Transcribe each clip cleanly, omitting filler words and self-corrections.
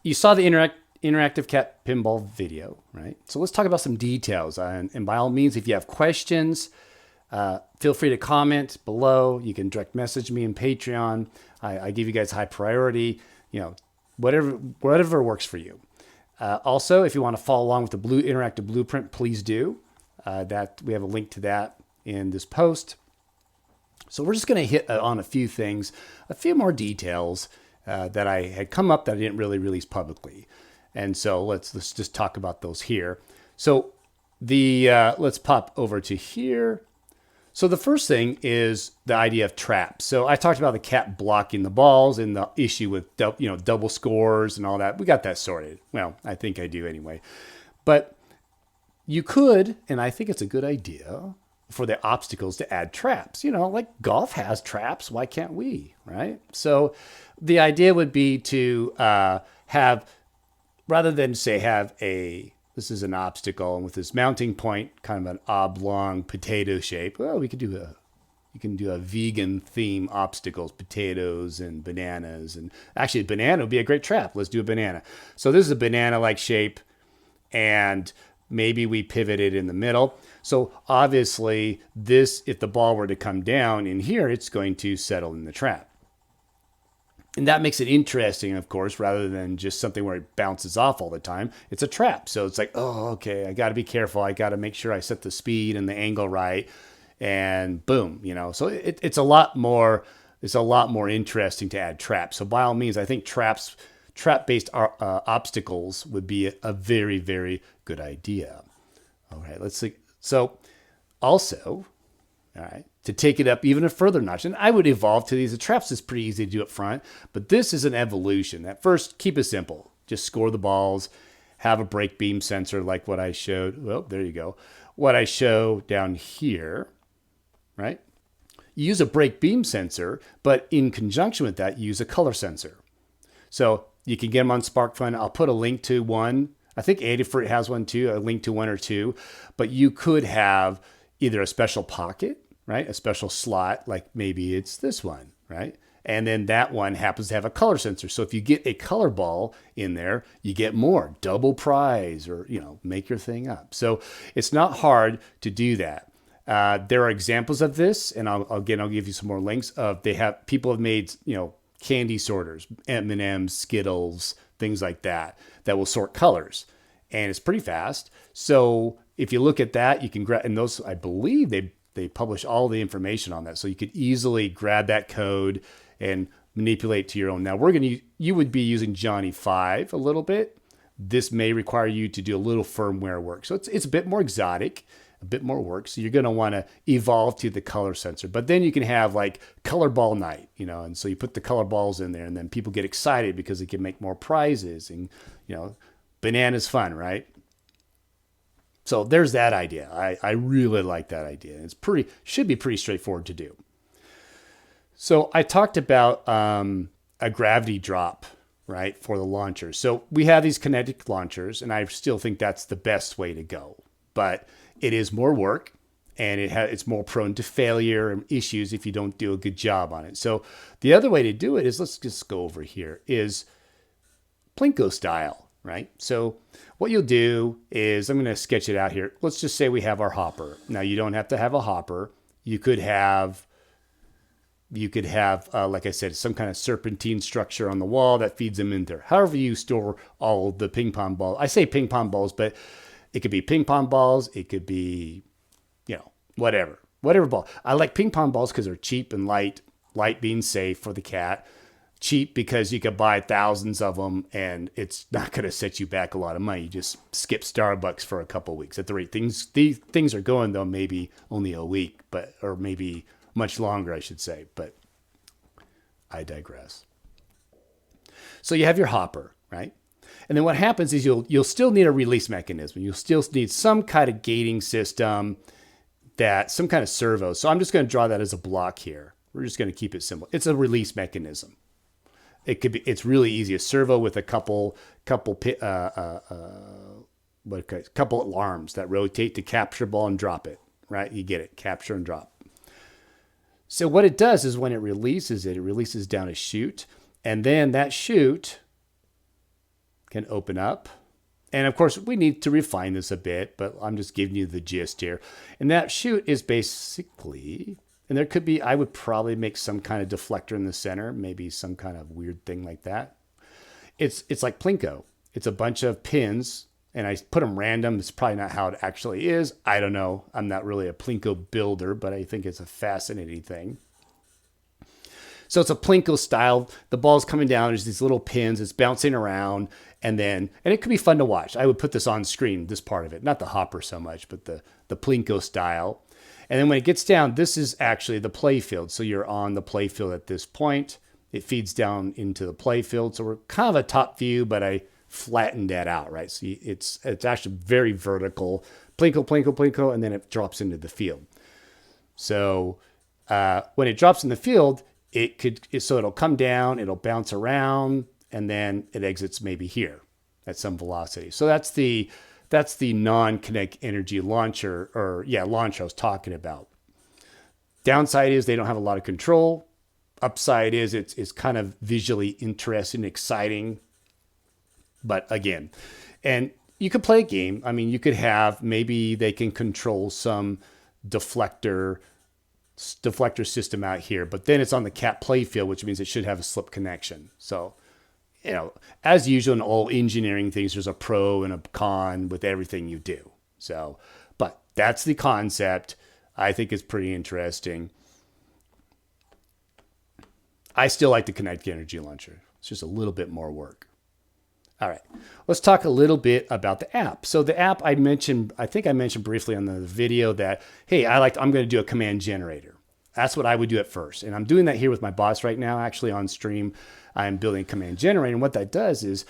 you saw the interactive cat pinball video, right? So let's talk about some details. And by all means, if you have questions, feel free to comment below. You can direct message me in Patreon. I give you guys high priority. You know, whatever works for you. Also, if you want to follow along with the interactive blueprint, please do. That we have a link to that in this post. So we're just going to hit on a few things, a few more details that I had come up that I didn't really release publicly. And so let's just talk about those here. So let's pop over to here. So the first thing is the idea of traps. So I talked about the cat blocking the balls and the issue with double scores and all that. We got that sorted. Well, I think I do anyway. But you could, and I think it's a good idea, for the obstacles to add traps. You know, like golf has traps. Why can't we, right? So the idea would be to have, rather than say this is an obstacle and with this mounting point, kind of an oblong potato shape. Well, you can do a vegan theme obstacles, potatoes and bananas. And actually a banana would be a great trap. Let's do a banana. So this is a banana-like shape, and maybe we pivot it in the middle. So obviously if the ball were to come down in here, it's going to settle in the trap. And that makes it interesting, of course, rather than just something where it bounces off all the time. It's a trap. So it's like, oh, okay, I got to be careful. I got to make sure I set the speed and the angle right, and boom, So it's a lot more interesting to add traps. So by all means, I think trap-based obstacles would be a very, very good idea. All right, let's see. So also, all right, to take it up even a further notch, and I would evolve to these. The traps is pretty easy to do up front, but this is an evolution. At first, keep it simple. Just score the balls, have a brake beam sensor like what I showed. Well, there you go. What I show down here, right? Use a brake beam sensor, but in conjunction with that, use a color sensor. So you can get them on SparkFun. I'll put a link to one. I think Adafruit has one too, a link to one or two. But you could have either a special pocket, right? A special slot, like maybe it's this one, right? And then that one happens to have a color sensor. So if you get a color ball in there, you get more, double prize, or, make your thing up. So it's not hard to do that. There are examples of this, and I'll give you some more links of people have made, candy sorters, M&M's, Skittles, things like that will sort colors, and it's pretty fast. So if you look at that, you can grab, and those, I believe they publish all the information on that, so you could easily grab that code and manipulate to your own. Now you would be using Johnny 5 a little bit. This may require you to do a little firmware work, so it's a bit more exotic, a bit more work. So you're going to want to evolve to the color sensor, but then you can have like color ball night, and so you put the color balls in there, and then people get excited because they can make more prizes, and, banana's fun, right? So there's that idea. I really like that idea. Should be pretty straightforward to do. So I talked about a gravity drop, right, for the launchers. So we have these kinetic launchers, and I still think that's the best way to go, but it is more work, and it's more prone to failure and issues if you don't do a good job on it. So the other way to do it is, let's just go over here, is Plinko style, right? So what you'll do is, I'm going to sketch it out here. Let's just say we have our hopper. Now you don't have to have a hopper. You could have, like I said, some kind of serpentine structure on the wall that feeds them in there. However you store all the ping pong balls. I say ping pong balls, but it could be ping pong balls. It could be, whatever ball. I like ping pong balls because they're cheap and light being safe for the cat. Cheap because you could buy thousands of them, and it's not going to set you back a lot of money. You just skip Starbucks for a couple of weeks. At the rate things are going, though, maybe only a week, or maybe much longer, I should say. But I digress. So you have your hopper, right? And then what happens is you'll still need a release mechanism. You'll still need some kind of gating system, some kind of servo. So I'm just going to draw that as a block here. We're just going to keep it simple. It's a release mechanism. It's really easy. A servo with a couple alarms that rotate to capture ball and drop it, right? You get it, capture and drop. So what it does is when it releases down a chute, and then that chute can open up. And of course, we need to refine this a bit, but I'm just giving you the gist here. And that chute is basically, and there could be, I would probably make some kind of deflector in the center, maybe some kind of weird thing like that. It's like Plinko. It's a bunch of pins, and I put them random. It's probably not how it actually is. I don't know. I'm not really a Plinko builder, but I think it's a fascinating thing. So it's a Plinko style. The ball's coming down. There's these little pins. It's bouncing around. And it could be fun to watch. I would put this on screen, this part of it. Not the hopper so much, but the Plinko style. And then when it gets down, this is actually the play field. So you're on the play field at this point. It feeds down into the play field. So we're kind of a top view, but I flattened that out, right? So it's actually very vertical. Plinko, Plinko, Plinko, and then it drops into the field. So when it drops in the field, it'll come down, it'll bounce around, and then it exits maybe here at some velocity. So that's the non-kinetic energy launcher, launcher I was talking about. Downside is they don't have a lot of control. Upside is it's kind of visually interesting, exciting. But again, and you could play a game. I mean, you could have, maybe they can control some deflector system out here, but then it's on the Cat playfield, which means it should have a slip connection. So, as usual in all engineering things, there's a pro and a con with everything you do. So, but that's the concept. I think it's pretty interesting. I still like the kinetic energy launcher. It's just a little bit more work. All right, let's talk a little bit about the app. So the app I think I mentioned briefly on the video that, hey, I'm going to do a command generator. That's what I would do at first. And I'm doing that here with my boss right now, actually on stream. I'm building a command generator. And what that does is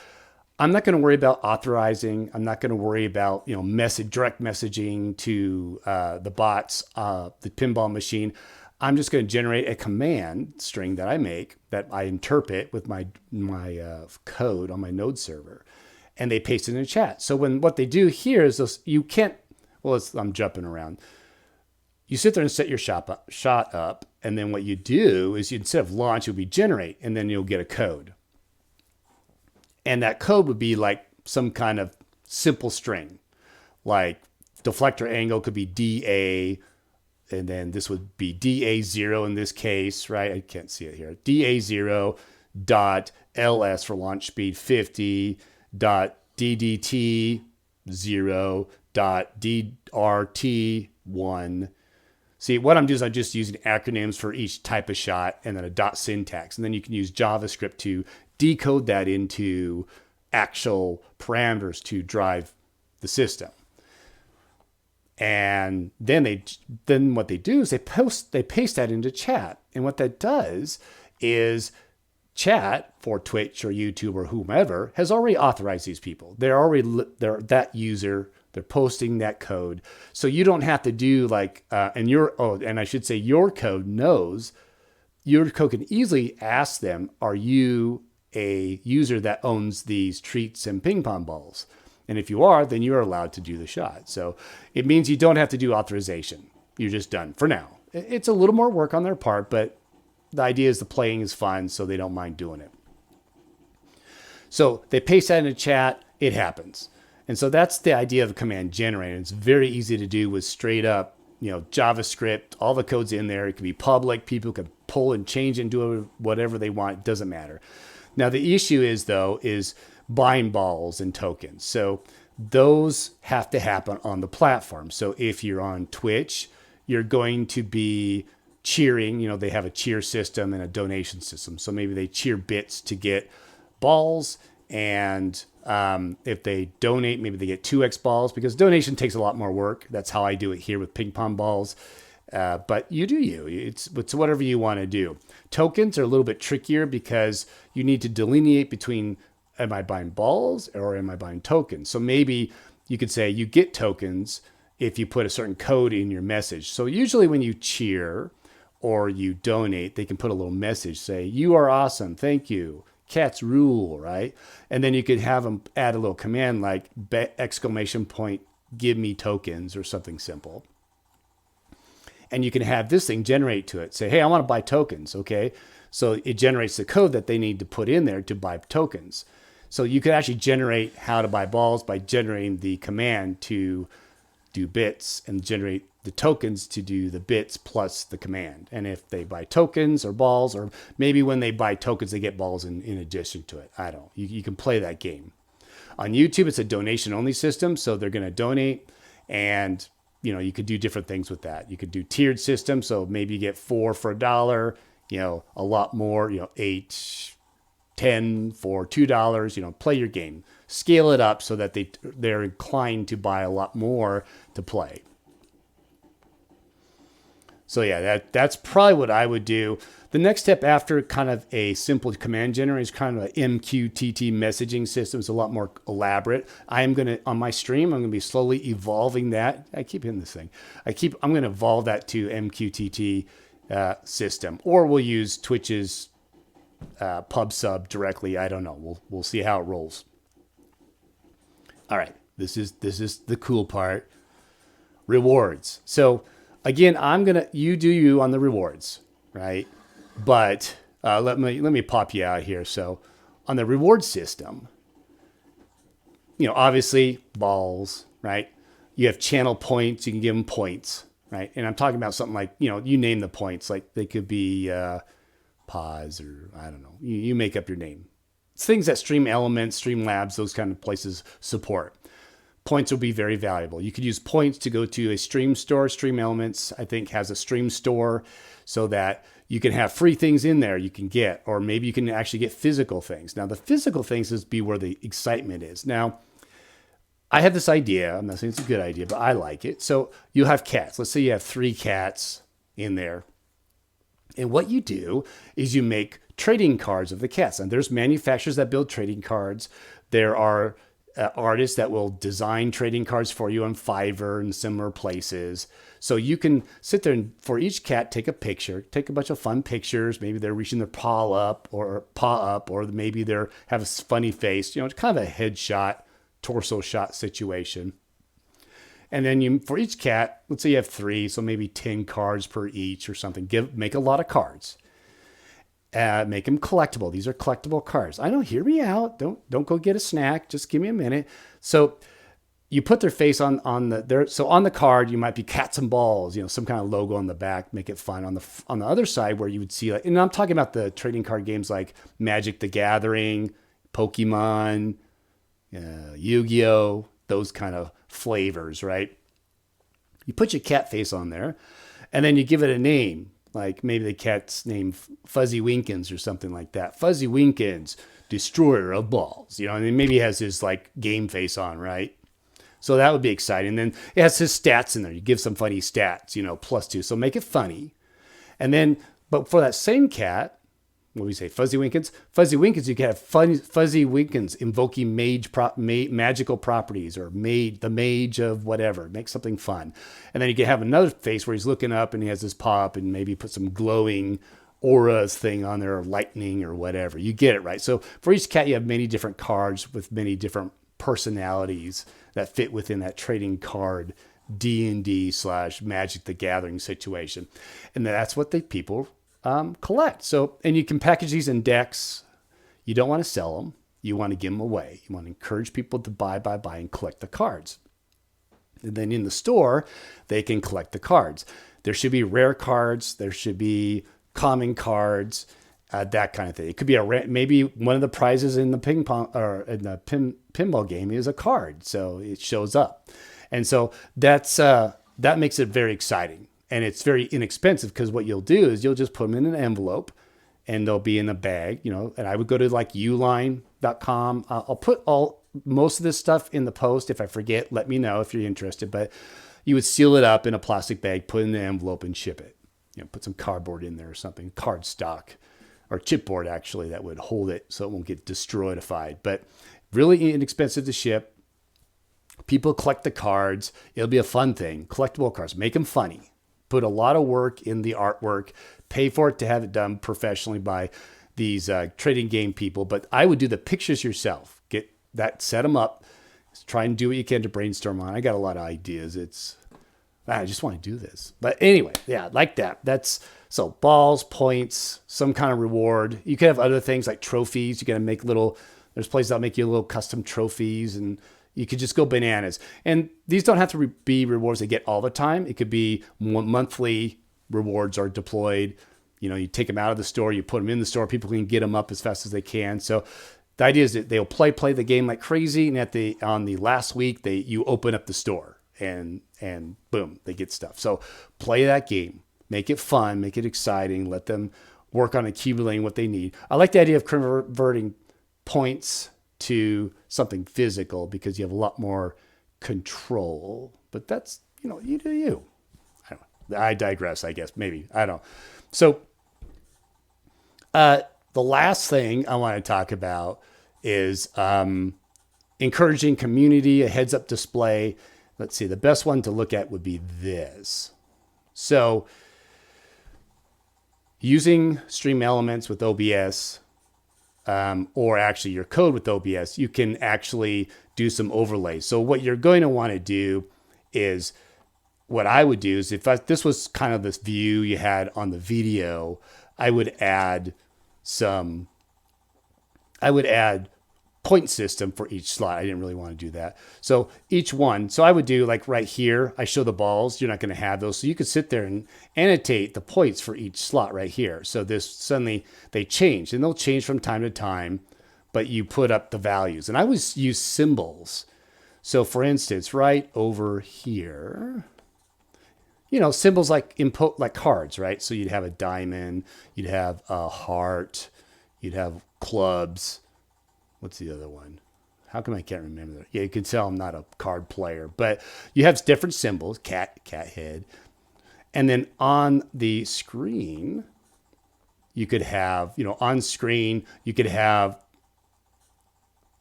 I'm not going to worry about authorizing. I'm not going to worry about, direct messaging to the bots, the pinball machine. I'm just going to generate a command string that I make, that I interpret with my code on my node server, and they paste it in the chat. So what they do here is I'm jumping around. You sit there and set your shot up, and then what you do is instead of launch, it would be generate, and then you'll get a code. And that code would be like some kind of simple string, like deflector angle could be DA, and then this would be DA0 in this case, right? I can't see it here. DA0 dot LS for launch speed 50 dot DDT 0 dot DRT 1. See, what I'm doing is I'm just using acronyms for each type of shot and then a dot syntax. And then you can use JavaScript to decode that into actual parameters to drive the system. And then what they do is they paste that into chat. And what that does is chat for Twitch or YouTube or whomever has already authorized these people. They're that user. They're posting that code. So you don't have to do and I should say your code can easily ask them, are you a user that owns these treats and ping pong balls? And if you are, then you're allowed to do the shot. So it means you don't have to do authorization. You're just done for now. It's a little more work on their part, but the idea is the playing is fun, so they don't mind doing it. So they paste that in the chat, it happens. And so that's the idea of a command generator. It's very easy to do with straight up, JavaScript, all the code's in there. It can be public. People can pull and change and do whatever they want. It doesn't matter. Now, the issue is buying balls and tokens. So those have to happen on the platform. So if you're on Twitch, you're going to be cheering. They have a cheer system and a donation system. So maybe they cheer bits to get balls. And if they donate, maybe they get 2x balls, because donation takes a lot more work. That's how I do it here with ping pong balls. But you do you. It's whatever you want to do. Tokens are a little bit trickier because you need to delineate between, am I buying balls or am I buying tokens? So maybe you could say you get tokens if you put a certain code in your message. So usually when you cheer or you donate, they can put a little message, say, you are awesome, thank you, cats rule, right? And then you could have them add a little command like ! Give me tokens or something simple. And you can have this thing generate to it. Say, hey, I want to buy tokens, okay? So it generates the code that they need to put in there to buy tokens. So you could actually generate how to buy balls by generating the command to do bits and generate the tokens to do the bits plus the command. And if they buy tokens or balls, or maybe when they buy tokens, they get balls in addition to it. I don't know. You can play that game. On YouTube, it's a donation only system. So they're going to donate, and you could do different things with that. You could do tiered system. So maybe you get 4 for $1, a lot more, 8, 10 for $2, play your game, scale it up so that they're inclined to buy a lot more to play. So yeah, that's probably what I would do. The next step after kind of a simple command generator is kind of an MQTT messaging system. It's a lot more elaborate. On my stream, I'm going to be slowly evolving that. I keep hitting this thing. I'm going to evolve that to MQTT system, or we'll use Twitch's pub sub directly. I don't know. We'll see how it rolls. All right. This is the cool part. Rewards. So again, you do you on the rewards, right? But let me pop you out here. So on the reward system, obviously balls, right? You have channel points. You can give them points, right? And I'm talking about something like, you name the points. Like they could be pause, or I don't know. You make up your name. It's things that Stream Elements, Streamlabs, those kind of places support. Points will be very valuable. You could use points to go to a stream store. Stream Elements, I think, has a stream store so that you can have free things in there you can get, or maybe you can actually get physical things. Now, the physical things is be where the excitement is. Now, I have this idea. I'm not saying it's a good idea, but I like it. So you'll have cats. Let's say you have 3 cats in there. And what you do is you make trading cards of the cats. And there's manufacturers that build trading cards. There are artists that will design trading cards for you on Fiverr and similar places. So you can sit there and for each cat, take a picture, take a bunch of fun pictures. Maybe they're reaching their paw up, or maybe they're have a funny face, it's kind of a headshot, torso shot situation. And then for each cat, let's say you have 3, so maybe 10 cards per each or something. Make a lot of cards. Make them collectible. These are collectible cards. I know, hear me out. Don't go get a snack. Just give me a minute. So you put their face on the card, you might be cats and balls, some kind of logo on the back, make it fun. On the other side where you would see, and I'm talking about the trading card games like Magic the Gathering, Pokemon, Yu-Gi-Oh, those kind of flavors, right? You put your cat face on there, and then you give it a name. Like maybe the cat's name Fuzzy Winkins or something like that. Fuzzy Winkins, destroyer of balls. And then maybe he has his like game face on, right? So that would be exciting. Then it has his stats in there. You give some funny stats, +2. So make it funny. And then, but for that same cat, what do we say? Fuzzy Winkins? Fuzzy Winkins, you can have Fuzzy Winkins invoking magical properties, or the mage of whatever. Make something fun. And then you can have another face where he's looking up and he has his paw up, and maybe put some glowing auras thing on there, or lightning or whatever. You get it, right? So for each cat, you have many different cards with many different personalities that fit within that trading card D&D / Magic the Gathering situation. And that's what the people collect. So, and you can package these in decks. You don't want to sell them. You want to give them away. You want to encourage people to buy, and collect the cards. And then in the store, they can collect the cards. There should be rare cards. There should be common cards, that kind of thing. It could be maybe one of the prizes in the ping pong or in the pinball game is a card. So it shows up. And so that makes it very exciting. And it's very inexpensive, because what you'll do is you'll just put them in an envelope, and they'll be in a bag, and I would go to like uline.com. I'll put most of this stuff in the post. If I forget, let me know if you're interested, but you would seal it up in a plastic bag, put it in the envelope, and ship it. Put some cardboard in there or something, card stock or chipboard actually, that would hold it so it won't get destroyedified, but really inexpensive to ship. People collect the cards. It'll be a fun thing. Collectible cards, make them funny. Put a lot of work in the artwork, pay for it to have it done professionally by these trading game people. But I would do the pictures yourself. Set them up. Try and do what you can to brainstorm on. I got a lot of ideas. I just want to do this. But anyway, yeah, like that. So balls, points, some kind of reward. You could have other things like trophies. You got to make little There's places that make you little custom trophies, and you could just go bananas. And these don't have to be rewards they get all the time. It could be monthly rewards are deployed. You take them out of the store, you put them in the store, people can get them up as fast as they can. So the idea is that they'll play the game like crazy, and on the last week you open up the store and boom, they get stuff. So play that game, make it fun, make it exciting, let them work on accumulating what they need. I like the idea of converting points to something physical because you have a lot more control. But that's, you do you. I don't know. I digress, I guess. Maybe. I don't know. So the last thing I want to talk about is encouraging community, a heads-up display. Let's see. The best one to look at would be this. So using Stream Elements with OBS, or actually your code with OBS, you can actually do some overlays. So what you're going to want to do is, what I would do is, if this was kind of this view you had on the video, I would add point system for each slot. I didn't really want to do that. So each one, so I would do like right here, I show the balls. You're not going to have those. So you could sit there and annotate the points for each slot right here. So this suddenly they change, and they'll change from time to time, but you put up the values. And I always use symbols. So for instance, right over here, symbols like cards, right? So you'd have a diamond, you'd have a heart, you'd have clubs. What's the other one? How come I can't remember that? Yeah, you can tell I'm not a card player, but you have different symbols, cat head. And then on the screen, you could have, on screen, you could have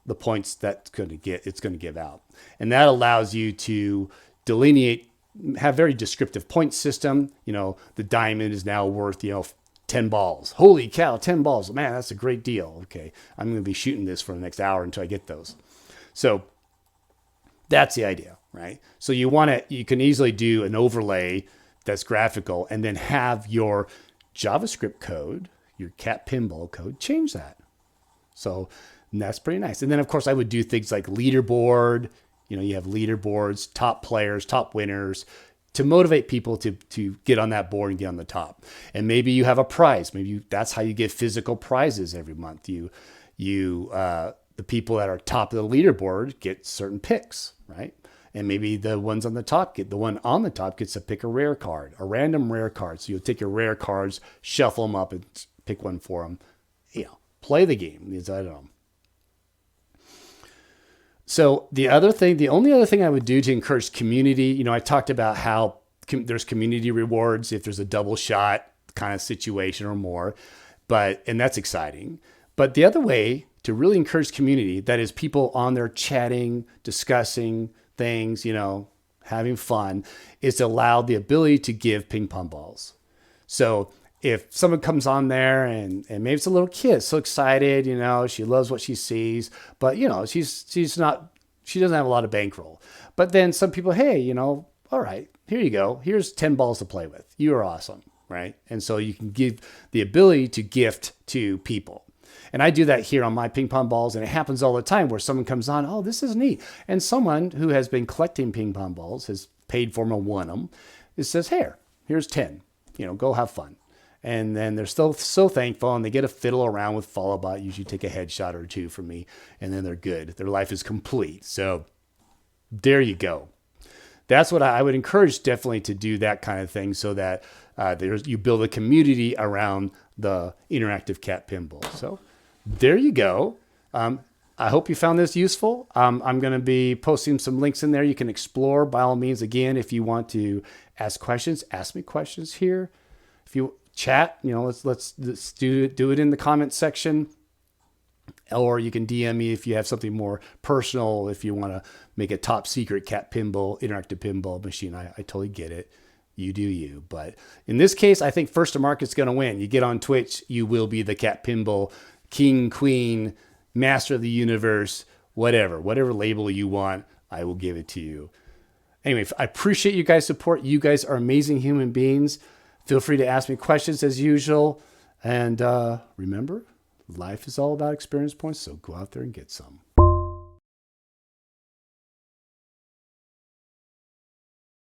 the points it's going to give out. And that allows you to delineate, have very descriptive point system. The diamond is now worth, 10 balls. Holy cow, 10 balls. Man, that's a great deal. Okay, I'm going to be shooting this for the next hour until I get those. So that's the idea, right? So you can easily do an overlay that's graphical and then have your JavaScript code, your Cat Pinball code, change that. So that's pretty nice. And then, of course, I would do things like leaderboard. You have leaderboards, top players, top winners, to motivate people to get on that board and get on the top. And maybe you have a prize. Maybe that's how you get physical prizes every month. The people that are top of the leaderboard get certain picks, right? And maybe the one on the top gets to pick a rare card, a random rare card. So you'll take your rare cards, shuffle them up, and pick one for them. Play the game. I don't know. So the only other thing I would do to encourage community, I talked about how there's community rewards if there's a double shot kind of situation or more, and that's exciting. But the other way to really encourage community, that is people on there chatting, discussing things, having fun, is to allow the ability to give ping pong balls. So if someone comes on there and maybe it's a little kid, so excited, she loves what she sees, but she doesn't have a lot of bankroll. But then some people, hey, all right, here you go. Here's 10 balls to play with. You are awesome, right? And so you can give the ability to gift to people. And I do that here on my ping pong balls, and it happens all the time where someone comes on, oh, this is neat. And someone who has been collecting ping pong balls, has paid for them and won them, it says, here's 10, go have fun. And then they're still so thankful, and they get to fiddle around with Followbot, usually take a headshot or two from me, and then they're good. Their life is complete. So there you go. That's what I would encourage, definitely, to do that kind of thing, so that you build a community around the interactive Cat Pinball. So there you go. I hope you found this useful. I'm going to be posting some links in there you can explore. By all means, again, if you want to ask questions, ask me questions here. If you chat, let's do it in the comment section, or you can DM me if you have something more personal. If you want to make a top secret Cat Pinball, interactive pinball machine, I totally get it. You do you. But in this case, I think First to Market's going to win. You get on Twitch, you will be the Cat Pinball king, queen, master of the universe, whatever label you want, I will give it to you. Anyway, I appreciate you guys' support. You guys are amazing human beings. Feel free to ask me questions as usual. And remember, Life is all about experience points, so go out there and get some.